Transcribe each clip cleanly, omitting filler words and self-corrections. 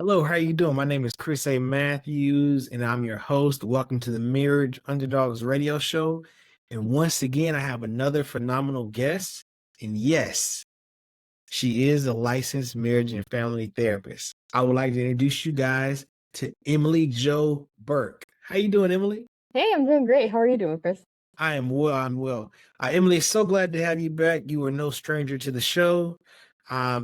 Hello, how you doing? My name is Chris A. Matthews, and I'm your host. Welcome to the Marriage Underdogs Radio Show. And once again, I have another phenomenal guest. And yes, she is a licensed marriage and family therapist. I would like to introduce you guys to Emily Jo Burke. How you doing, Emily? Hey, I'm doing great. How are you doing, Chris? I am well. I'm well. Emily, so glad to have you back. You are no stranger to the show.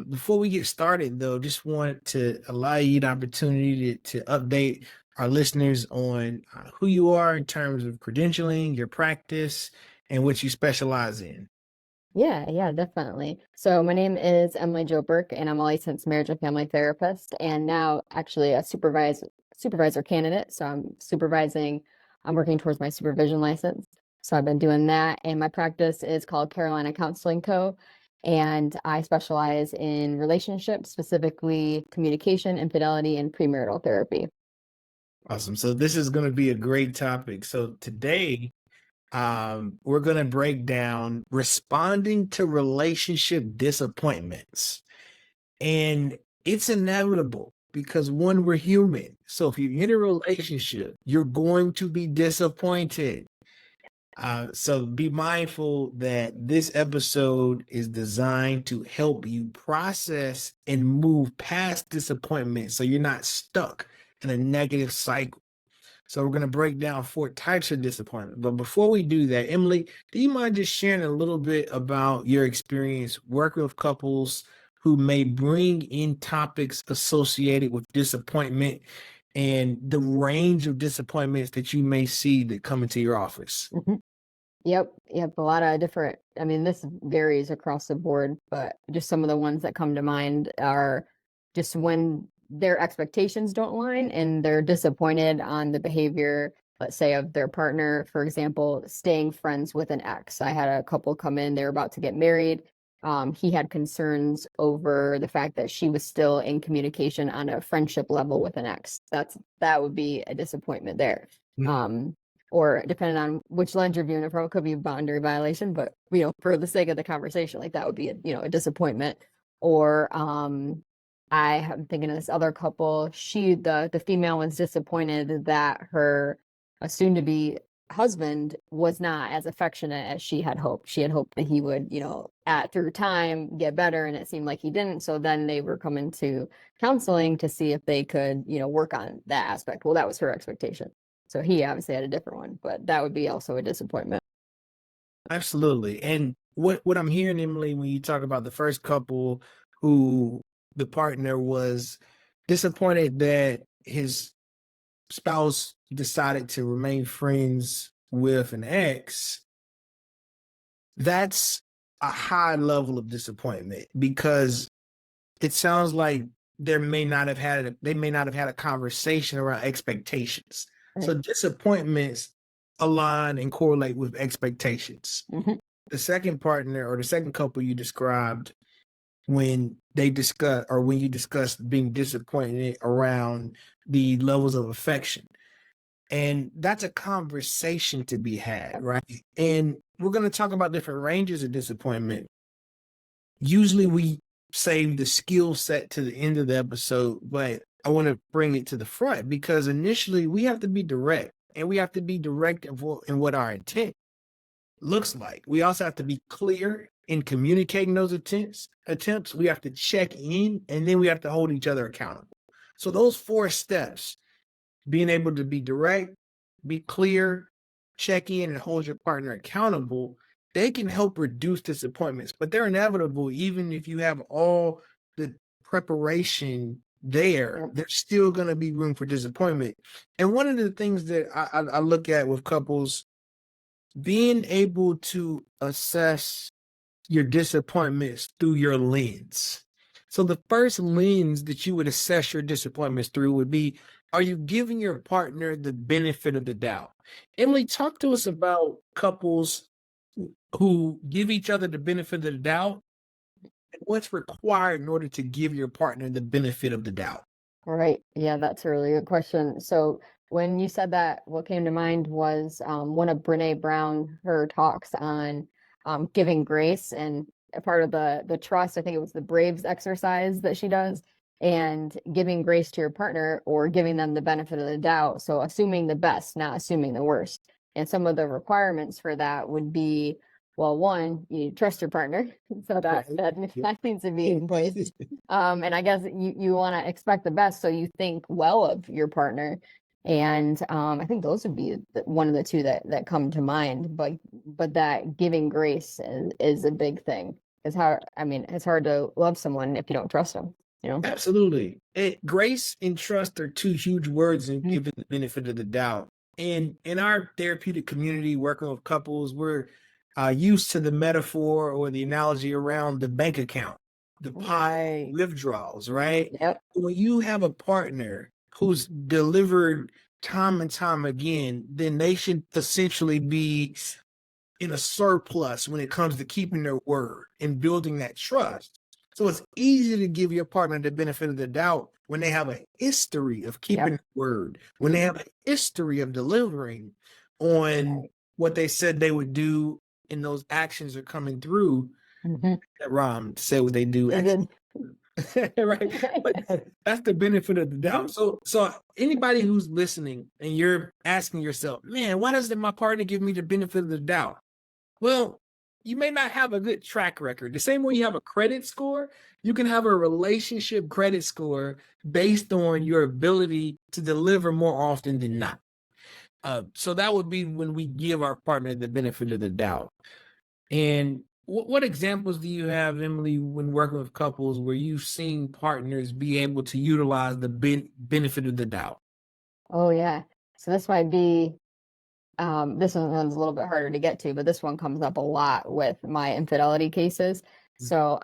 Before we get started, though, just want to allow you the opportunity to update our listeners on who you are in terms of credentialing, your practice, and what you specialize in. Yeah, definitely. So my name is Emily Jo Burke, and I'm a licensed marriage and family therapist, and now actually a supervisor candidate. So I'm working towards my supervision license. So I've been doing that, and my practice is called Carolina Counseling Co. And I specialize in relationships, specifically communication, infidelity, and premarital therapy. Awesome. So this is going to be a great topic. So today, we're going to break down responding to relationship disappointments. And it's inevitable because one, we're human. So if you're in a relationship, you're going to be disappointed. So be mindful that this episode is designed to help you process and move past disappointment so you're not stuck in a negative cycle. So we're going to break down 4 types of disappointment. But before we do that, Emily, do you mind just sharing a little bit about your experience working with couples who may bring in topics associated with disappointment and the range of disappointments that you may see that come into your office? Mhm. Yep, a lot of different, I mean, this varies across the board, but just some of the ones that come to mind are just when their expectations don't align and they're disappointed on the behavior, let's say, of their partner. For example, staying friends with an ex. I had a couple come in, they were about to get married. He had concerns over the fact that she was still in communication on a friendship level with an ex. That would be a disappointment there. Or depending on which lens you're viewing it from, it could be a boundary violation, but for the sake of the conversation, like that would be a disappointment. Or I am thinking of this other couple. The female was disappointed that her soon to be husband was not as affectionate as she had hoped. She had hoped that he would, through time get better, and it seemed like he didn't. So then they were coming to counseling to see if they could, work on that aspect. Well, that was her expectation. So he obviously had a different one, but that would be also a disappointment. Absolutely. And what I'm hearing, Emily, when you talk about the first couple who the partner was disappointed that his spouse decided to remain friends with an ex, that's a high level of disappointment because it sounds like they may not have had a conversation around expectations. So Right. disappointments align and correlate with expectations. Mhm. The second partner or the second couple you described when you discussed being disappointed around the levels of affection. And that's a conversation to be had, right? And we're going to talk about different ranges of disappointment. Usually we save the skill set to the end of the episode, but I want to bring it to the front because initially we have to be direct and we have to be direct in what our intent looks like. We also have to be clear in communicating those attempts. We have to check in and then we have to hold each other accountable. So those 4 steps, being able to be direct, be clear, check in, and hold your partner accountable, they can help reduce disappointments. But they're inevitable, even if you have all the preparation there, Yep. there's still going to be room for disappointment. And one of the things that I look at with couples, being able to assess your disappointments through your lens. So the first lens that you would assess your disappointments through would be, are you giving your partner the benefit of the doubt? Emily, talk to us about couples who give each other the benefit of the doubt and what's required in order to give your partner the benefit of the doubt. All right. Yeah, that's a really good question. So when you said that, what came to mind was one of Brene Brown, her talks on giving grace, and a part of the trust. I think it was the Braves exercise that she does. and giving grace to your partner or giving them the benefit of the doubt. So assuming the best, not assuming the worst. And some of the requirements for that would be, well, one, you trust your partner. So that needs to be in place. And I guess you want to expect the best. So you think well of your partner. And I think those would be one of the two that come to mind. But that giving grace is a big thing. It's hard to love someone if you don't trust them. Absolutely. Grace and trust are two huge words in giving the benefit of the doubt. And in our therapeutic community, working with couples, we're used to the metaphor or the analogy around the bank account, the pie withdrawals, right? Yep. When you have a partner who's delivered time and time again, then they should essentially be in a surplus when it comes to keeping their word and building that trust. So it's easy to give your partner the benefit of the doubt when they have a history of keeping their word, when they have a history of delivering on what they said they would do, and those actions are coming through. That rhyme, say what they do. Right. But that's the benefit of the doubt. So anybody who's listening and you're asking yourself, man, why doesn't my partner give me the benefit of the doubt? Well, you may not have a good track record. The same way you have a credit score, you can have a relationship credit score based on your ability to deliver more often than not. So that would be when we give our partner the benefit of the doubt. And what examples do you have, Emily, when working with couples where you've seen partners be able to utilize the benefit of the doubt? Oh, yeah. So this might be, this one's a little bit harder to get to, but this one comes up a lot with my infidelity cases. So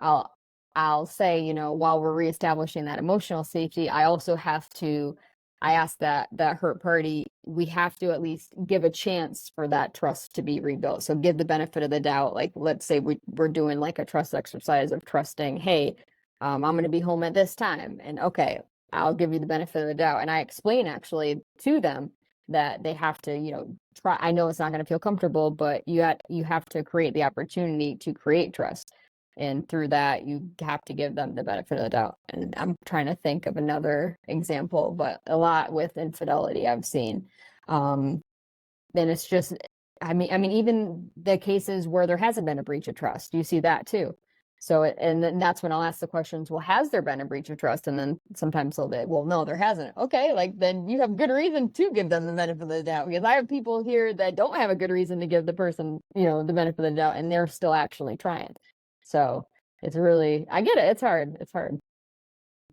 I'll say, while we're reestablishing that emotional safety, I ask that hurt party, we have to at least give a chance for that trust to be rebuilt. So give the benefit of the doubt. Like, let's say we're doing like a trust exercise of trusting, hey, I'm going to be home at this time. And okay, I'll give you the benefit of the doubt. And I explain actually to them that they have to, try. I know it's not going to feel comfortable, but you have to create the opportunity to create trust. And through that, you have to give them the benefit of the doubt. And I'm trying to think of another example, but a lot with infidelity I've seen. Then it's just, I mean, even the cases where there hasn't been a breach of trust, you see that too. So, and then that's when I'll ask the questions, well, has there been a breach of trust? And then sometimes they'll be, well, no, there hasn't. Okay, like then you have good reason to give them the benefit of the doubt, because I have people here that don't have a good reason to give the person, the benefit of the doubt, and they're still actually trying. So it's really, I get it. It's hard. It's hard.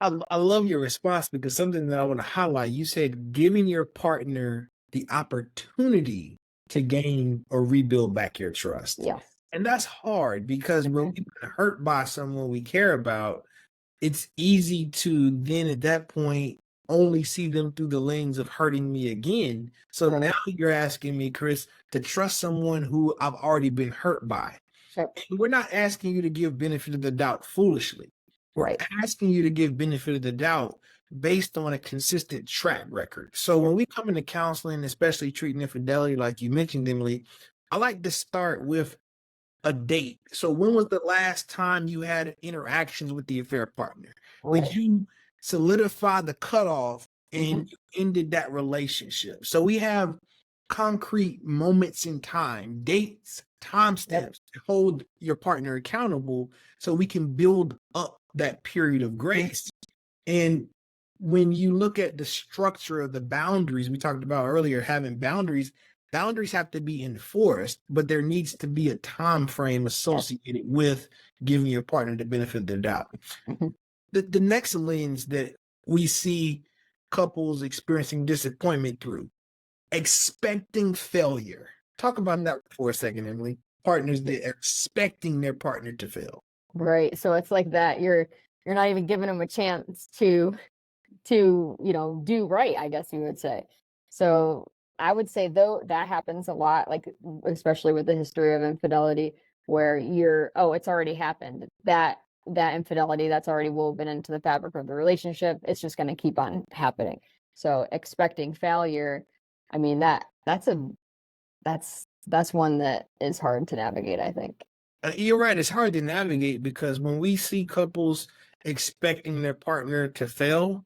I love your response, because something that I want to highlight, you said giving your partner the opportunity to gain or rebuild back your trust. Yes. And that's hard, because when we've been hurt by someone we care about, it's easy to then at that point only see them through the lens of hurting me again. So now you're asking me, Chris, to trust someone who I've already been hurt by. And we're not asking you to give benefit of the doubt foolishly. We're asking you to give benefit of the doubt based on a consistent track record. So when we come into counseling, especially treating infidelity, like you mentioned, Emily, I like to start with a date. So when was the last time you had interactions with the affair partner? Did you solidify the cutoff and you ended that relationship? So we have concrete moments in time, dates, timestamps to hold your partner accountable, so we can build up that period of grace. And when you look at the structure of the boundaries we talked about earlier, having boundaries have to be enforced, but there needs to be a time frame associated with giving your partner the benefit of the doubt. The next lens that we see couples experiencing disappointment through, expecting failure. Talk about that for a second, Emily. Partners that are expecting their partner to fail. Right. So it's like that. You're not even giving them a chance to do right, I guess you would say. So I would say, though, that happens a lot, like especially with the history of infidelity, where it's already happened. That infidelity that's already woven into the fabric of the relationship, it's just going to keep on happening. So expecting failure, I mean, that's one that is hard to navigate, I think. You're right. It's hard to navigate, because when we see couples expecting their partner to fail,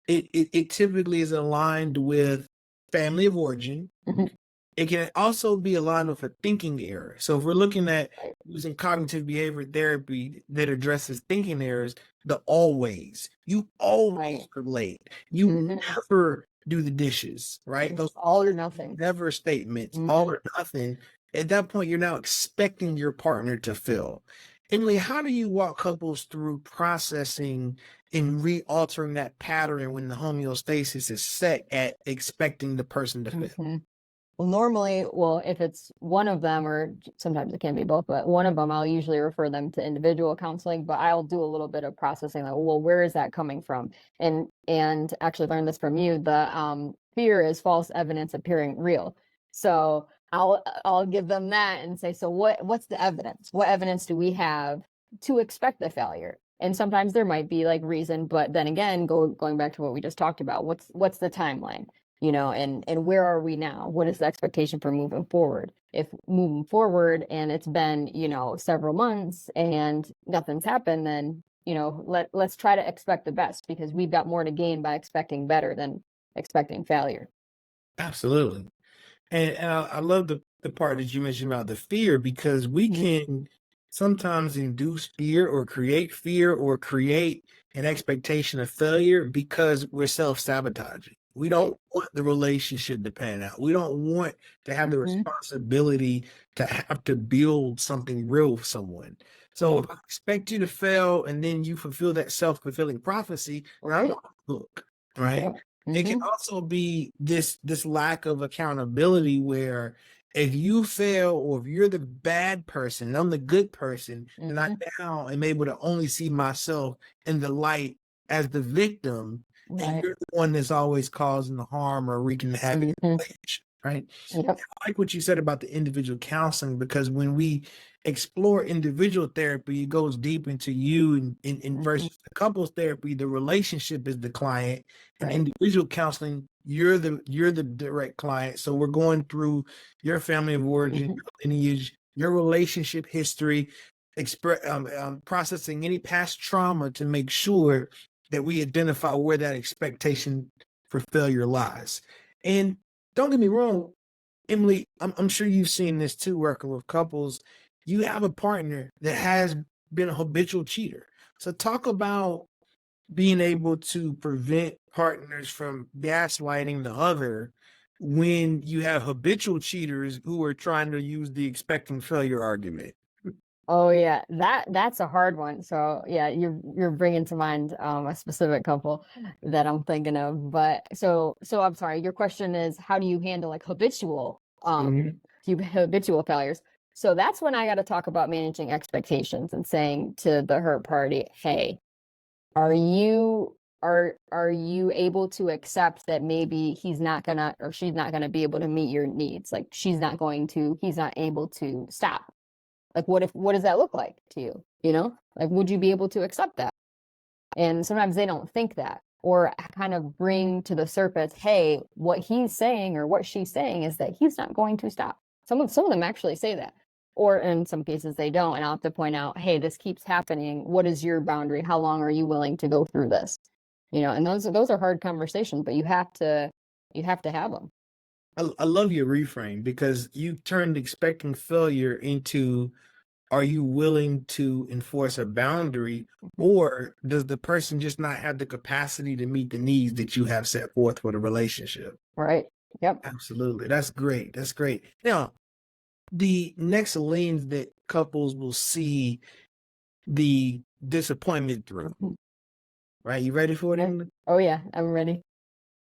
it typically is aligned with family of origin. Mhm. It can also be aligned with a thinking error. So if we're looking at Right. using cognitive behavior therapy that addresses thinking errors, the always, you always Right. are late. You Mhm. never do the dishes, right? Those All or nothing. never statements, all or nothing. At that point, you're now expecting your partner to fail. Emily, how do you walk couples through processing and re-altering that pattern when the homeostasis is set at expecting the person to fail? Mhm. Well, normally, if it's one of them, or sometimes it can be both, but one of them, I'll usually refer them to individual counseling, but I'll do a little bit of processing, like, well, where is that coming from? And actually learned this from you, the fear is false evidence appearing real. So I'll give them that and say, so what's the evidence? What evidence do we have to expect the failure? And sometimes there might be like reason, but then again, going back to what we just talked about, what's the timeline? And where are we now? What is the expectation for moving forward? If moving forward and it's been, several months and nothing's happened, then, let's try to expect the best, because we've got more to gain by expecting better than expecting failure. Absolutely. And I love the part that you mentioned about the fear, because we Mhm. can sometimes induce fear or create an expectation of failure because we're self-sabotaging. We don't want the relationship to pan out. We don't want to have the Mhm. responsibility to have to build something real with someone. So if I expect you to fail and then you fulfill that self-fulfilling prophecy, Right. look, right? Yep. It can Mhm. also be this lack of accountability where if you fail or if you're the bad person and I'm the good person, then I Mhm. now am able to only see myself in the light as the victim, and Right. you're the one that's always causing the harm or wreaking havoc in the Mhm. relationship, right? Yep. I like what you said about the individual counseling, because when we explore individual therapy, it goes deep into you, and Mhm. versus the couples therapy, the relationship is the client, and Right. individual counseling, you're the direct client. So we're going through your family of origin, Mhm. your lineage, your relationship history, processing any past trauma to make sure that we identify where that expectation for failure lies. And don't get me wrong, Emily, I'm sure you've seen this too, working with couples. You have a partner that has been a habitual cheater. So talk about being able to prevent partners from gaslighting the other when you have habitual cheaters who are trying to use the expecting failure argument. Oh yeah, that's a hard one. So yeah, you're bringing to mind a specific couple that I'm thinking of. But so I'm sorry. Your question is, how do you handle like Mhm. habitual failures? So that's when I got to talk about managing expectations and saying to the hurt party, hey, are you able to accept that maybe he's not gonna or she's not gonna be able to meet your needs? Like he's not able to stop. Like, what does that look like to you? Like, would you be able to accept that? And sometimes they don't think that, or kind of bring to the surface, hey, what he's saying or what she's saying is that he's not going to stop. Some of them actually say that, or in some cases they don't. And I'll have to point out, hey, this keeps happening. What is your boundary? How long are you willing to go through this? And those are hard conversations, but you have to have them. I love your reframe, because you turned expecting failure into, are you willing to enforce a boundary, or does the person just not have the capacity to meet the needs that you have set forth for the relationship? Right. Yep. Absolutely. That's great. That's great. Now, the next lens that couples will see the disappointment through, Mhm. right? You ready for it, Yeah. Emily? Oh yeah, I'm ready.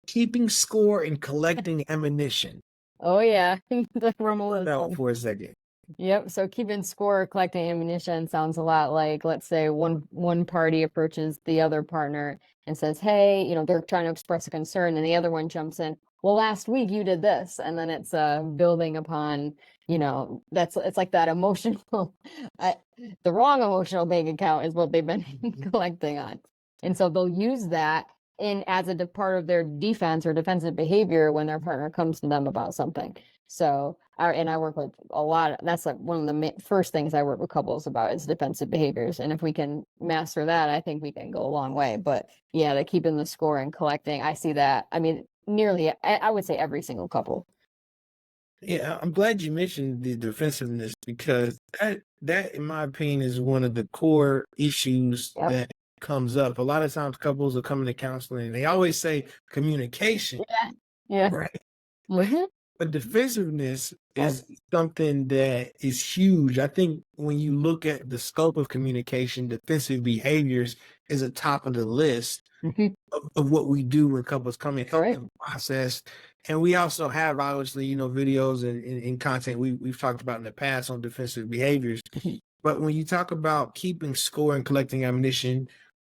Keeping score and collecting ammunition. Oh yeah, the Romo Out for a second. Yep. So keeping score, collecting ammunition sounds a lot like, let's say one party approaches the other partner and says, "Hey, they're trying to express a concern," and the other one jumps in. Well, last week you did this, and then it's building upon, it's like that emotional, I, the wrong emotional bank account is what they've been collecting on, and so they'll use that in as a part of their defense or defensive behavior when their partner comes to them about something. So, I work with a lot. That's like one of the first things I work with couples about is defensive behaviors. And if we can master that, I think we can go a long way. But yeah, the keeping the score and collecting, I see that. I mean, nearly, I would say every single couple. Yeah, I'm glad you mentioned the defensiveness because that, in my opinion, is one of the core issues Yep. that comes up. A lot of times couples are coming to counseling and they always say communication, Yeah. Yeah. right? Mm-hmm. But defensiveness is something that is huge. I think when you look at the scope of communication, defensive behaviors is at top of the list Mm-hmm. of what we do when couples come in, help Right. them process. And we also have obviously, videos and content we've talked about in the past on defensive behaviors. Mhm. But when you talk about keeping score and collecting ammunition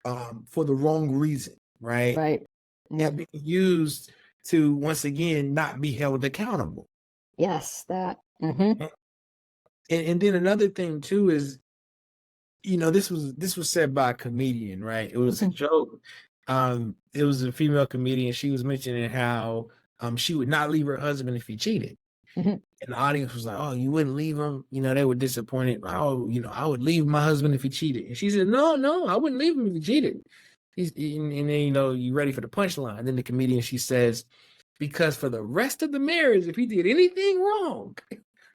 for the wrong reason, right? Right. It's Yep. being used to once again not be held accountable. Yes, that. Mm-hmm. And then another thing too is, this was said by a comedian, right? It was a joke. It was a female comedian. She was mentioning how she would not leave her husband if he cheated. Mm-hmm. And the audience was like, "Oh, you wouldn't leave him?" They were disappointed. "Oh, I would leave my husband if he cheated." And she said, "No, I wouldn't leave him if he cheated." And then, you ready for the punchline. Then the comedian, she says, "Because for the rest of the marriage, if he did anything wrong,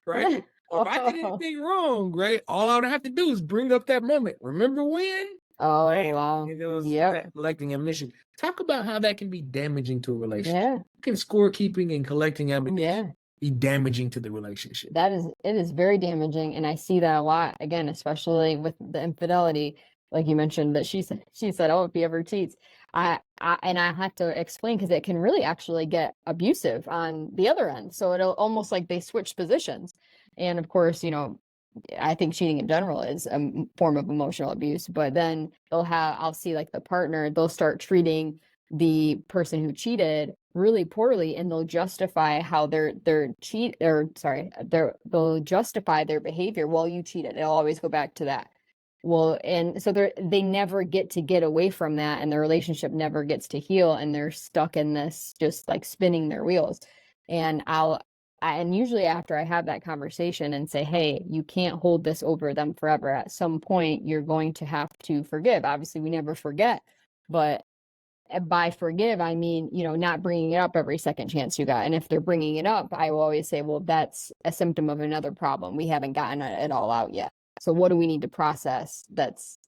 right? Or if I did anything wrong, right? All I would have to do is bring up that moment. Remember when?" Oh, wow. And it was Yep. collecting ammunition. Talk about how that can be damaging to a relationship. Yeah. Can scorekeeping and collecting ammunition Yeah. be damaging to the relationship? It is very damaging. And I see that a lot, again, especially with the infidelity, like you mentioned, that she said, "Oh, if he ever cheats." And I have to explain because it can really actually get abusive on the other end. So it'll almost like they switch positions. And of course, I think cheating in general is a form of emotional abuse, but then I'll see like the partner, they'll start treating the person who cheated really poorly, and they'll justify how they'll justify their behavior. "Well, you cheated." It'll always go back to that. Well, and so they never get away from that, and their relationship never gets to heal, and they're stuck in this just like spinning their wheels. And and usually after I have that conversation and say, "Hey, you can't hold this over them forever. At some point, you're going to have to forgive." Obviously, we never forget, but by forgive, I mean, not bringing it up every second chance you got. And if they're bringing it up, I will always say, "Well, that's a symptom of another problem. We haven't gotten it all out yet. So what do we need to process that's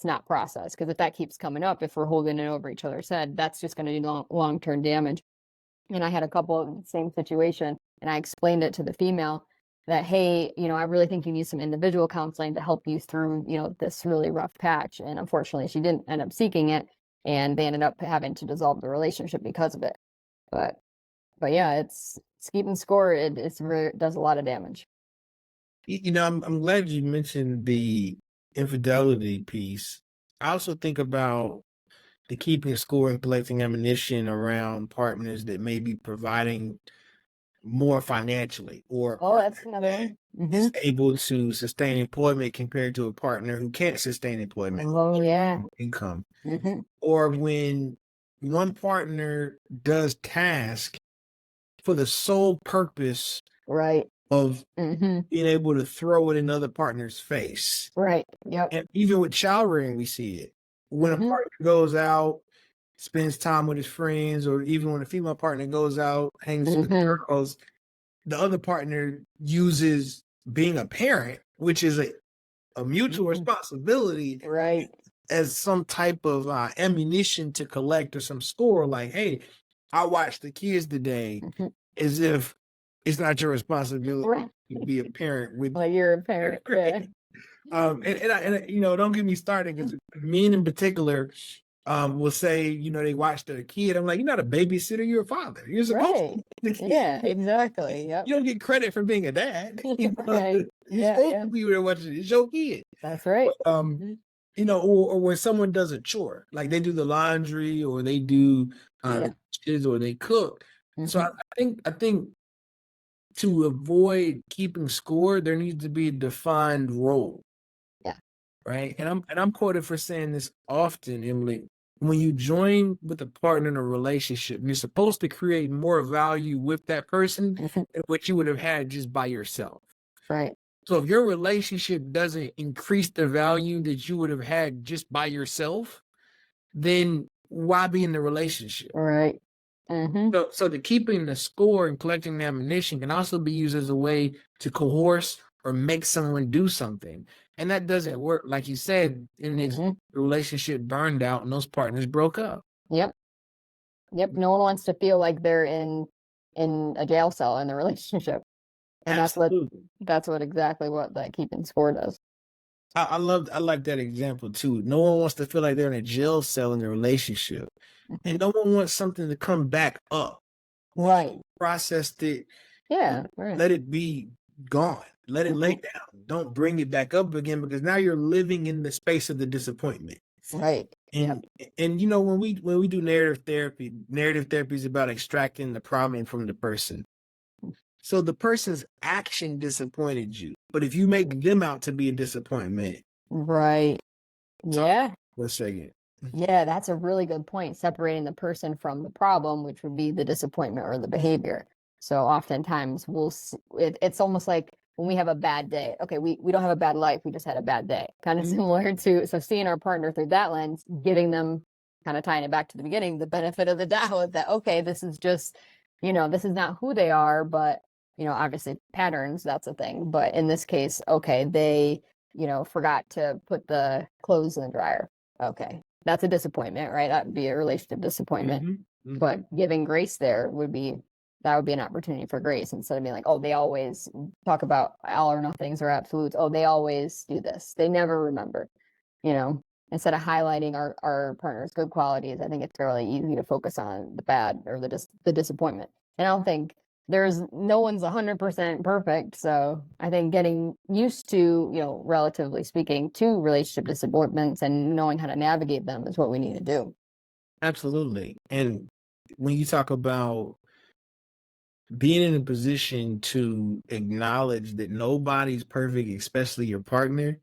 not processed?" Because if that keeps coming up, if we're holding it over each other's head, that's just going to do long-term damage. And I had a couple of the same situation, and I explained it to the female that, "Hey, I really think you need some individual counseling to help you through, this really rough patch." And unfortunately, she didn't end up seeking it, and they ended up having to dissolve the relationship because of it. But yeah, it's keeping score. It does a lot of damage. I'm glad you mentioned the infidelity piece. I also think about the keeping score and collecting ammunition around partners that may be providing more financially, or a Oh, partner that's another that one. is able to sustain employment compared to a partner who can't sustain employment Oh, yeah. income. Hmm. Or when one partner does task for the sole purpose Right. of Hmm. being able to throw it in the other partner's face. Right. Yep. And even with child rearing, we see it. When a Hmm. partner goes out, spends time with his friends, or even when a female partner goes out, hangs with Hmm. girls, the other partner uses being a parent, which is a mutual responsibility, Right. as some type of ammunition to collect or some score. Like, "Hey, I watched the kids today," Hmm. as if it's not your responsibility Right. to be a parent with. Like you're a parent. Yeah. Don't get me started, because men in particular will say, they watch their kid. I'm like, "You're not a babysitter, you're a father. You're supposed to Right. watch the kid. Yeah, exactly. Yep. You don't get credit for being a dad. Right. You're Yeah, supposed yeah. to be there watching it. It's your kid." That's right. Um, or when someone does a chore, like they do the laundry, or they do Yeah. the dishes, or they cook. So Mhm. I think to avoid keeping score, there needs to be a defined role. Yeah. Right. And I'm quoted for saying this often, Emily. when you join with a partner in a relationship, you're supposed to create more value with that person Mhm. than what you would have had just by yourself. Right. So if your relationship doesn't increase the value that you would have had just by yourself, then why be in the relationship? Right. Mm-hmm. So the keeping the score and collecting the ammunition can also be used as a way to coerce or make someone do something. And that doesn't work. Like you said, in his Mm-hmm. relationship burned out and those partners broke up. Yep. Yep. No one wants to feel like they're in a jail cell in the relationship. And Absolutely. that's what exactly what that keeping score does. I like that example too. No one wants to feel like they're in a jail cell in a relationship. And no one wants something to come back up. Right. Processed it, Yeah. Right. let it be gone. Let it lay down. Don't bring it back up again because now you're living in the space of the disappointment. Right. And Yep. and when we do narrative therapy is about extracting the problem from the person. So the person's action disappointed you, but if you make them out to be a disappointment, Right. Yeah. for a second. Yeah, that's a really good point. Separating the person from the problem, which would be the disappointment or the behavior. So oftentimes it's almost like when we have a bad day. Okay, we don't have a bad life. We just had a bad day. Kind of similar to, so seeing our partner through that lens, giving them, kind of tying it back to the beginning, the benefit of the doubt that, okay, this is just, this is not who they are, but, obviously patterns, that's a thing. But in this case, okay, they, forgot to put the clothes in the dryer. Okay, that's a disappointment, right? That would be a relationship disappointment. But giving grace there would be, that would be an opportunity for grace instead of being like, oh, they always talk about all or nothings or absolutes. Oh, they always do this. They never remember, instead of highlighting our partner's good qualities. I think it's fairly easy to focus on the bad or the disappointment. And I don't think no one's 100% perfect. So I think getting used to, relatively speaking, to relationship disappointments and knowing how to navigate them is what we need to do. Absolutely. And when you talk about being in a position to acknowledge that nobody's perfect, especially your partner,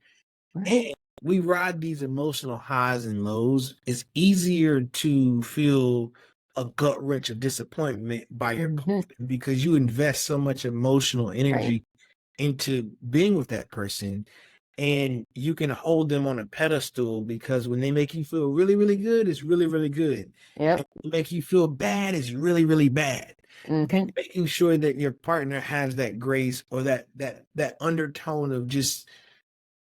and we ride these emotional highs and lows, it's easier to feel a gut wrench of disappointment by your partner because you invest so much emotional energy into being with that person, and you can hold them on a pedestal because when they make you feel really, really good, it's really, really good. Yep. And when they make you feel bad, it's really, really bad. Making sure that your partner has that grace or that undertone of just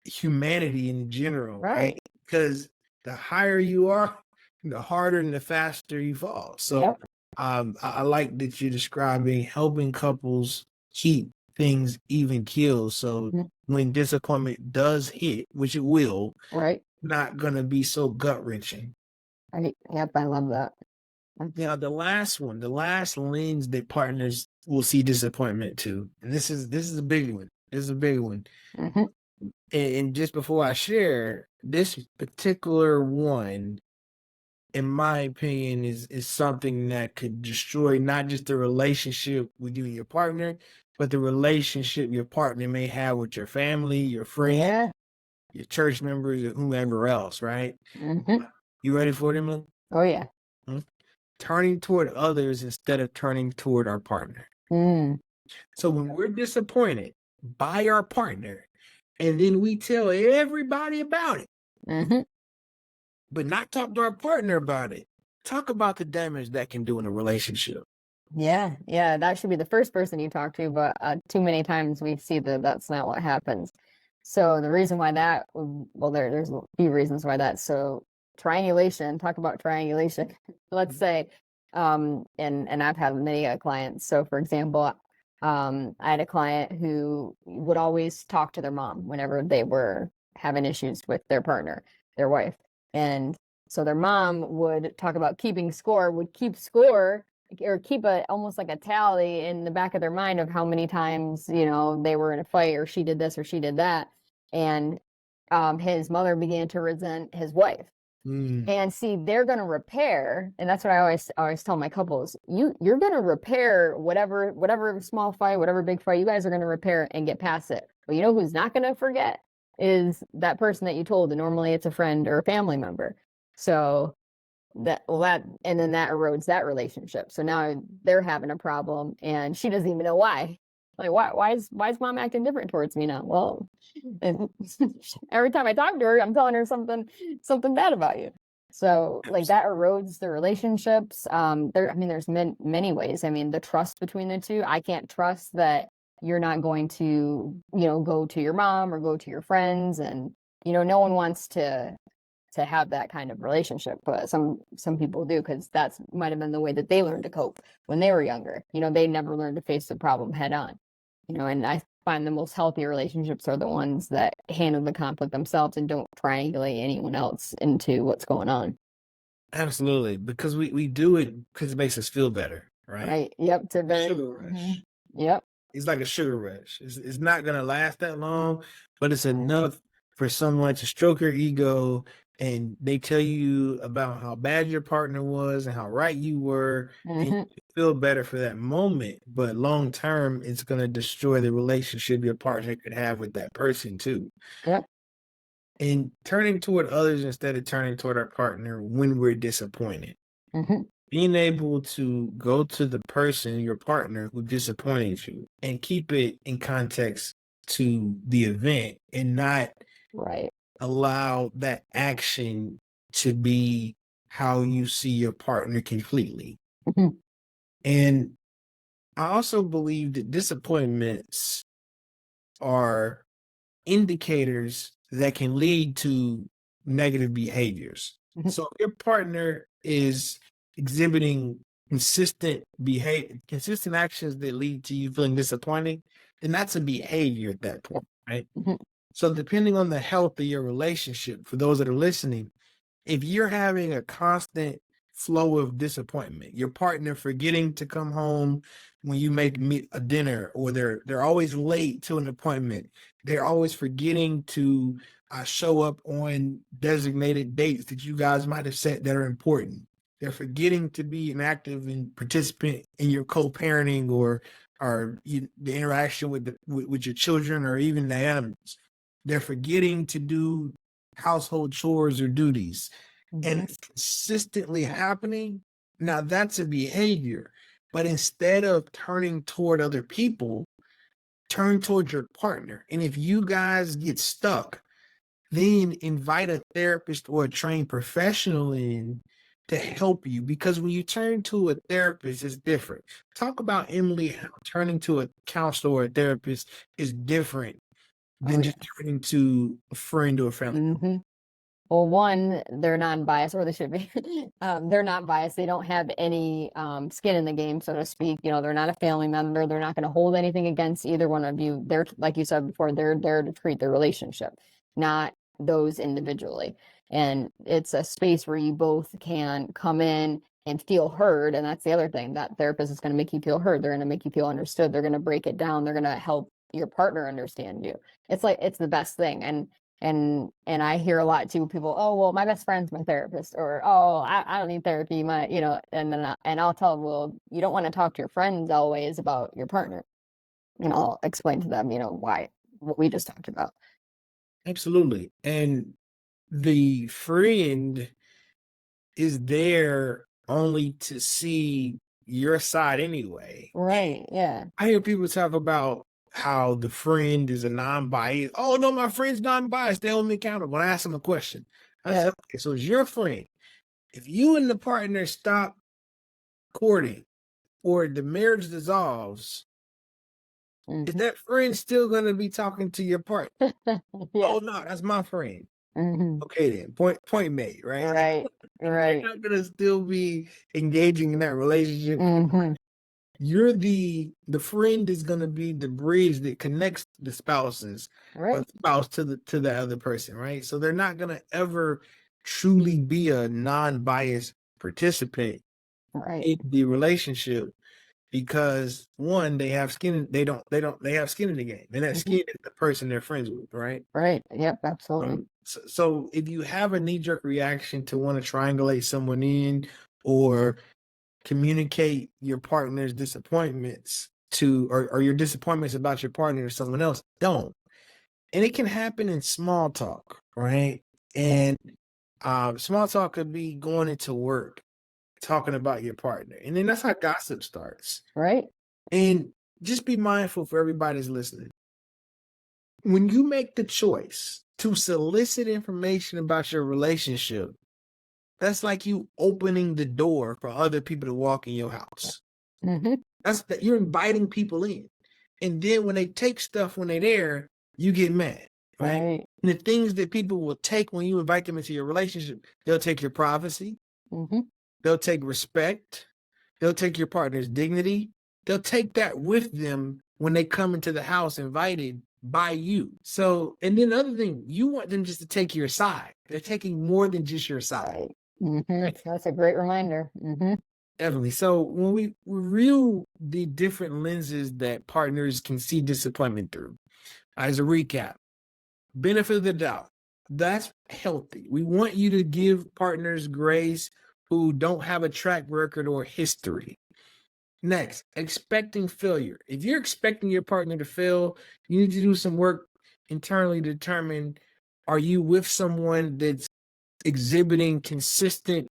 humanity in general, right? Because the higher you are, the harder and the faster you fall. So Yep. I like that you're describing helping couples keep things even keel. So when disappointment does hit, which it will, Right. not gonna be so gut wrenching. Right. Yep. I love that. Now the last lens that partners will see disappointment to, and this is a big one. This is a big one. And just before I share, this particular one, in my opinion, is something that could destroy not just the relationship with you and your partner, but the relationship your partner may have with your family, your friends, your church members, or whomever else, right? You ready for it, Emily? Oh yeah. Turning toward others instead of turning toward our partner. So when we're disappointed by our partner, and then we tell everybody about it, but not talk to our partner about it. Talk about the damage that can do in a relationship. Yeah, that should be the first person you talk to, but too many times we see that that's not what happens. So the reason why there's a few reasons why that. So triangulation, talk about triangulation. Let's say, and I've had many clients. So for example, I had a client who would always talk to their mom whenever they were having issues with their partner, their wife, and so their mom would talk about keeping score, would keep score or keep almost like a tally in the back of their mind of how many times they were in a fight or she did this or she did that, and his mother began to resent his wife. And see, they're going to repair, and that's what I always tell my couples, you're going to repair whatever small fight, whatever big fight, you guys are going to repair and get past it. But who's not going to forget is that person that you told, and normally it's a friend or a family member. So and then that erodes that relationship. So now they're having a problem and she doesn't even know why. Like, why is mom acting different towards me now? Well, and every time I talk to her, I'm telling her something bad about you. So like that erodes the relationships. There's many ways. I mean, the trust between the two. I can't trust that you're not going to, go to your mom or go to your friends, and no one wants to have that kind of relationship, but some people do, because that's might have been the way that they learned to cope when they were younger. They never learned to face the problem head on. And I find the most healthy relationships are the ones that handle the conflict themselves and don't triangulate anyone else into what's going on. Absolutely, because we do it because it makes us feel better, right? Right. Yep. Sugar rush. Yep. It's like a sugar rush. It's not gonna last that long, but it's enough for someone to stroke your ego, and they tell you about how bad your partner was and how right you were, and you feel better for that moment. But long term, it's gonna destroy the relationship your partner could have with that person too. Yep. And turning toward others instead of turning toward our partner when we're disappointed. Being able to go to the person, your partner, who disappointed you, and keep it in context to the event, and not Right. allow that action to be how you see your partner completely. And I also believe that disappointments are indicators that can lead to negative behaviors. So if your partner is exhibiting consistent actions that lead to you feeling disappointed, then that's a behavior at that point, right? So depending on the health of your relationship, for those that are listening, if you're having a constant flow of disappointment, your partner forgetting to come home when you make a dinner, or they're always late to an appointment, they're always forgetting to show up on designated dates that you guys might have set that are important. They're forgetting to be an active and participant in your co-parenting, or the interaction with your children, or even the animals. They're forgetting to do household chores or duties, and it's consistently happening. Now that's a behavior, but instead of turning toward other people, turn toward your partner. And if you guys get stuck, then invite a therapist or a trained professional in to help you, because when you turn to a therapist, it's different. Talk about, Emily, how turning to a counselor or a therapist is different than just turning to a friend or a family. Well, one, they're non-biased, or they should be. They're not biased. They don't have any skin in the game, so to speak. They're not a family member. They're not going to hold anything against either one of you. They're, like you said before, they're there to treat the relationship, not those individually. And it's a space where you both can come in and feel heard. And that's the other thing. That therapist is going to make you feel heard. They're going to make you feel understood. They're going to break it down. They're going to help your partner understand you. It's the best thing. And I hear a lot too, people, oh, well, my best friend's my therapist, or, oh, I don't need therapy, and then I'll tell them, well, you don't want to talk to your friends always about your partner. And I'll explain to them, why, what we just talked about. Absolutely. And the friend is there only to see your side anyway. Right. Yeah. I hear people talk about how the friend is a non-biased. Oh no, my friend's non-biased. They hold me accountable. When I ask them a question, I say, okay, so it's your friend. If you and the partner stop courting, or the marriage dissolves, is that friend still going to be talking to your partner? Oh no, that's my friend. Okay then, point made, right? Right. You're not going to still be engaging in that relationship. You're the friend is going to be the bridge that connects the spouses, or the spouse to the other person, right? So they're not going to ever truly be a non-biased participant in the relationship, because one, they have skin. They have skin in the game, and that skin is the person they're friends with, right? Right. Yep. Absolutely. So if you have a knee-jerk reaction to want to triangulate someone in, or communicate your partner's disappointments or your disappointments about your partner to someone else, don't. And it can happen in small talk, right? And Small talk could be going into work, talking about your partner. And then that's how gossip starts. Right. And just be mindful for everybody that's listening. When you make the choice to solicit information about your relationship, that's like you opening the door for other people to walk in your house. Mm-hmm. That's that you're inviting people in. And then when they take stuff when they're there, you get mad, right? Right. And the things that people will take when you invite them into your relationship, they'll take your privacy, Mm-hmm. they'll take respect, they'll take your partner's dignity, they'll take that with them when they come into the house invited by you. So, and then the other thing, you want them just to take your side. They're taking more than just your side. Right. Mm-hmm. That's a great reminder. Mm-hmm. Definitely. So when we review the different lenses that partners can see disappointment through, as a recap, benefit of the doubt, that's healthy. We want you to give partners grace who don't have a track record or history. Next, expecting failure. If you're expecting your partner to fail, you need to do some work internally to determine, are you with someone that's exhibiting consistent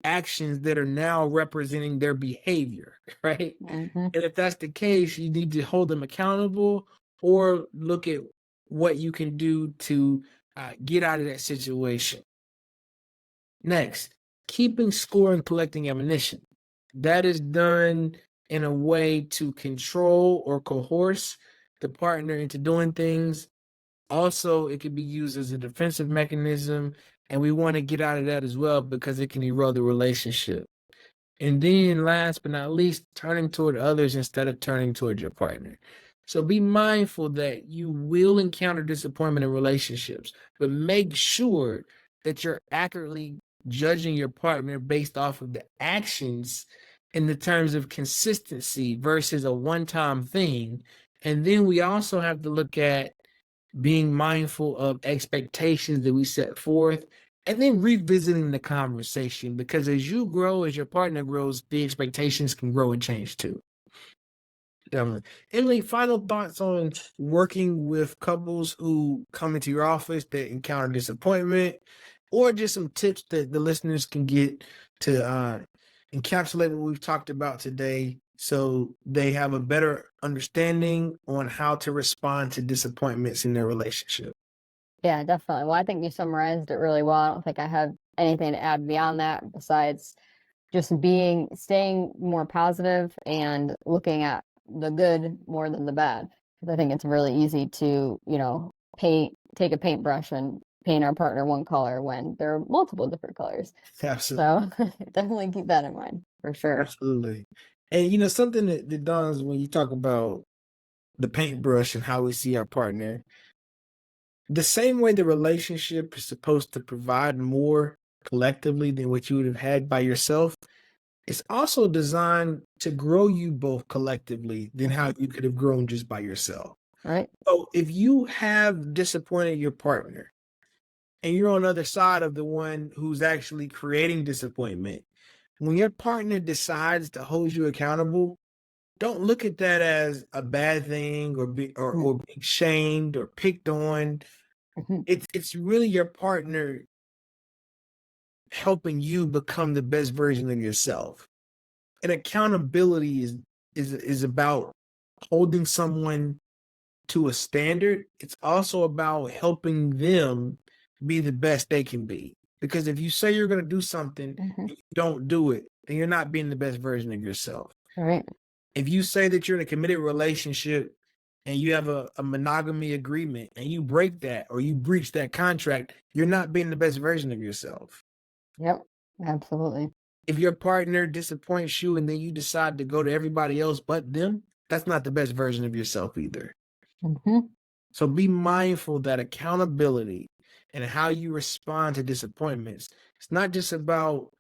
actions that are now representing their behavior, right? Mm-hmm. And if that's the case, you need to hold them accountable or look at what you can do to get out of that situation. Next, keeping score and collecting ammunition. That is done in a way to control or coerce the partner into doing things. Also, it can be used as a defensive mechanism, and we want to get out of that as well because it can erode the relationship. And then last but not least, turning toward others instead of turning toward your partner. So be mindful that you will encounter disappointment in relationships, but make sure that you're accurately judging your partner based off of the actions in the terms of consistency versus a one-time thing. And then we also have to look at being mindful of expectations that we set forth, and then revisiting the conversation, because as you grow, as your partner grows, the expectations can grow and change too. Definitely. Emily, final thoughts on working with couples who come into your office that encounter disappointment, or just some tips that the listeners can get to encapsulate what we've talked about today so they have a better understanding on how to respond to disappointments in their relationship. Yeah, definitely. Well, I think you summarized it really well. I don't think I have anything to add beyond that besides just staying more positive and looking at the good more than the bad. Because I think it's really easy to, take a paintbrush and paint our partner one color when there are multiple different colors. Absolutely. So definitely keep that in mind for sure. Absolutely. And something that dawns when you talk about the paintbrush and how we see our partner, the same way the relationship is supposed to provide more collectively than what you would have had by yourself, it's also designed to grow you both collectively than how you could have grown just by yourself. Right. So if you have disappointed your partner and you're on the other side of the one who's actually creating disappointment, when your partner decides to hold you accountable, don't look at that as a bad thing or or being shamed or picked on. Mm-hmm. It's really your partner helping you become the best version of yourself. And accountability is about holding someone to a standard. It's also about helping them be the best they can be. Because if you say you're going to do something and you don't do it, then you're not being the best version of yourself. Right. If you say that you're in a committed relationship and you have a monogamy agreement and you break that or you breach that contract, you're not being the best version of yourself. Yep. Absolutely. If your partner disappoints you and then you decide to go to everybody else but them, that's not the best version of yourself either. Mm-hmm. So be mindful that accountability and how you respond to disappointments, it's not just about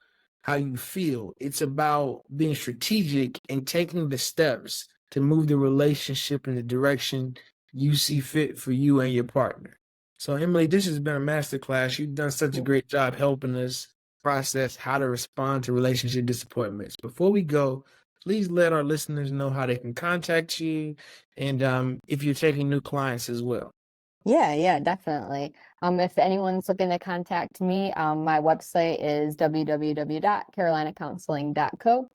how you feel, it's about being strategic and taking the steps to move the relationship in the direction you see fit for you and your partner. So, Emily, this has been a masterclass. You've done such a great job helping us process how to respond to relationship disappointments. Before we go, please let our listeners know how they can contact you and if you're taking new clients as well. Yeah, definitely. If anyone's looking to contact me, my website is www.carolinacounseling.co,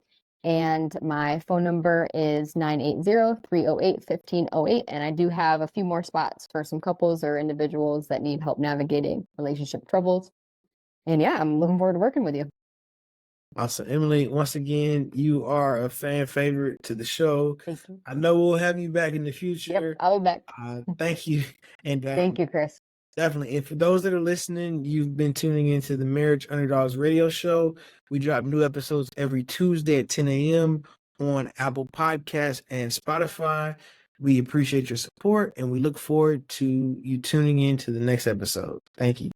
and my phone number is 980-308-1508. And I do have a few more spots for some couples or individuals that need help navigating relationship troubles. And yeah, I'm looking forward to working with you. Awesome. Emily, once again, you are a fan favorite to the show. Thank you. I know we'll have you back in the Yep, future. I'll be back. Thank you. And Thank you, Chris. definitely. And for those that are listening, you've been tuning into the Marriage Underdogs radio show. We drop new episodes every Tuesday at 10 a.m. on Apple Podcasts and Spotify. We appreciate your support and we look forward to you tuning in to the next episode. Thank you.